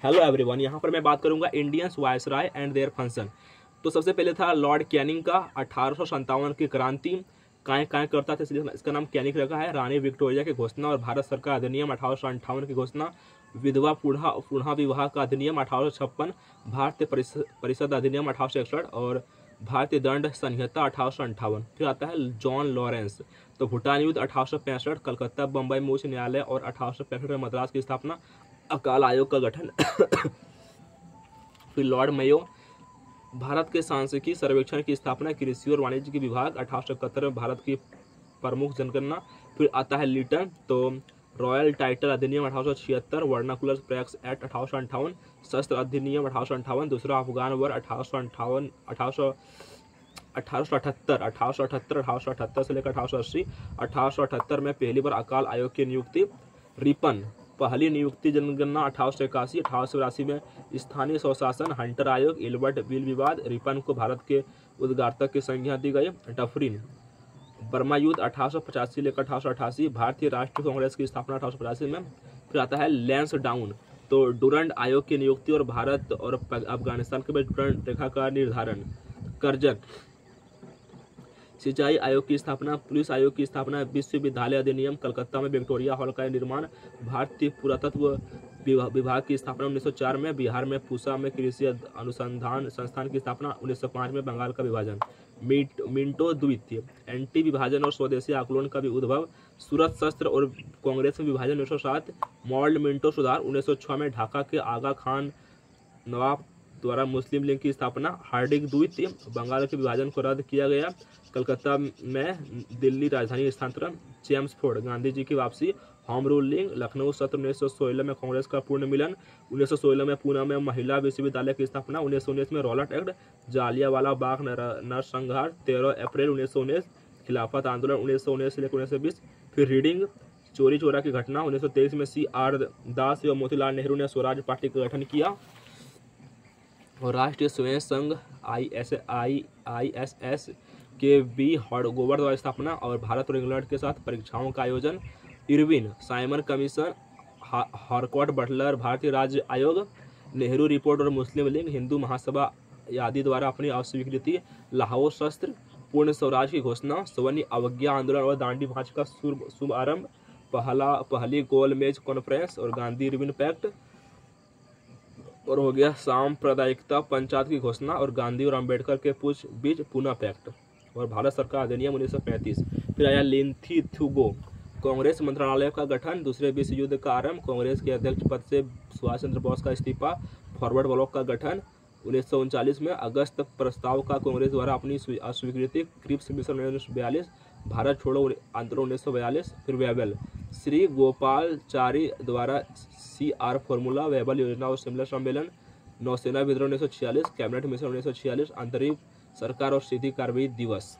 Hello everyone, यहाँ पर मैं बात करूंगा Indian viceroy and their function. तो सबसे पहले था लॉर्ड कैनिंग का 1857 की क्रांति। काय काय करता था इसलिए इसका नाम कैनिंग रखा है। रानी विक्टोरिया की घोषणा और भारत सरकार अधिनियम 1858 की घोषणा। विधवा पुनः विवाह का अधिनियम 1856। भारतीय परिषद अधिनियम 1861 और भारतीय दंड संहिता 1858। फिर आता है जॉन लॉरेंस। तो भूटान युद्ध 1865, कलकत्ता बम्बई में उच्च न्यायालय और 1865 में मद्रास की स्थापना, अकाल आयोग का गठन। फिर लॉर्ड मेयो, भारत के सांख्यिकी सर्वेक्षण की स्थापना, कृषि और वाणिज्य के विभाग 1871 में भारत की प्रमुख जनगणना। फिर आता है लिटन, तो रॉयल टाइटल अधिनियम 1876, वर्नाकुलर प्रैक्टिस एक्ट 1858, शस्त्र अधिनियम 1858, दूसरा अफगान वॉर 1878 से लेकर 1880। 1878 में पहली बार अकाल आयोग की नियुक्ति। रिपन, पहली नियुक्ति जनगणना 1881। 1882 में स्थानीय स्वशासन, हंटर आयोग, इल्बर्ट बिल विवाद। रिपन को भारत के उद्गारतक की संज्ञा दी गई। डफरिन, बर्मा युद्ध 1885 लेकर 1888, भारतीय राष्ट्रीय कांग्रेस की स्थापना 1885 में। फिर आता है लैंसडाउन, तो डुरंड आयोग की नियुक्ति और भारत और अफगानिस्तान के बीच डुरंड रेखा का निर्धारण। करजन, सिंचाई आयोग की स्थापना, पुलिस आयोग की स्थापना, विश्वविद्यालय अधिनियम, कलकत्ता में विक्टोरिया हॉल का निर्माण, भारतीय पुरातत्व विभाग की स्थापना 1904 में, बिहार में पूसा में कृषि अनुसंधान संस्थान की स्थापना 1905 में, बंगाल का विभाजन। मिंटो द्वितीय, एंटी विभाजन और स्वदेशी आकलन का भी उद्भव, सूरत शस्त्र और कांग्रेस में विभाजन 1907, मॉल्ड मिंटो सुधार 1906 में, ढाका के आगा खान नवाब द्वारा मुस्लिम लीग की स्थापना। हार्डिंग द्वितीय, बंगाल के विभाजन को रद्द किया गया, कलकत्ता में दिल्ली राजधानी स्थानांतरण। चेम्सफोर्ड, गांधी जी की वापसी। होम रूलिंग, लखनऊ सत्र 1916 में कांग्रेस का पूर्ण मिलन। 1916 में पुणे में महिला विश्वविद्यालय की स्थापना। 1919 में रॉलेट एक्ट। जालियांवाला बाग नरसंहार 13 अप्रैल 1919। खिलाफत आंदोलन 1919 से लेकर 1920। फिर रीडिंग, चोरी चोरा की घटना। 1923 में CR दास एवं मोतीलाल नेहरू ने स्वराज पार्टी का गठन किया। और राष्ट्रीय स्वयं संघ ISS के बी हॉडगोवर द्वारा स्थापना और भारत और इंग्लैंड के साथ परीक्षाओं का आयोजन। इरविन, साइमन कमीशन, हारकॉट बटलर भारतीय राज्य आयोग, नेहरू रिपोर्ट और मुस्लिम लीग, हिंदू महासभा आदि द्वारा अपनी अस्वीकृति। लाहौर शस्त्र, पूर्ण स्वराज की घोषणा, स्वर्ण अवज्ञा आंदोलन और दांडी मार्च का शुभ आरंभ, पहली गोलमेज कॉन्फ्रेंस और गांधी इरविन पैक्ट। और हो गया सांप्रदायिकता पंचायत की घोषणा और गांधी और अंबेडकर के बीच पुनः पैक्ट। और भारत सरकार अधिनियम 1935। फिर आया लिंथीथुगो, कांग्रेस मंत्रालय का गठन, दूसरे विश्व युद्ध का आरंभ, कांग्रेस के अध्यक्ष पद से सुभाष चंद्र बोस का इस्तीफा, फॉरवर्ड ब्लॉक का गठन। 1939 में अगस्त प्रस्ताव का कांग्रेस द्वारा अपनी अस्वीकृति। क्रिप्स मिशन 1942, भारत छोड़ो आंदोलन 1942। फिर वेबल, श्री गोपालचारी द्वारा CR फॉर्मूला, वेबल योजना और शिमला सम्मेलन। नौसेना विद्रोह 1946, कैबिनेट मिशन 1946, अंतरिम सरकार और सीधी कार्रवाई दिवस।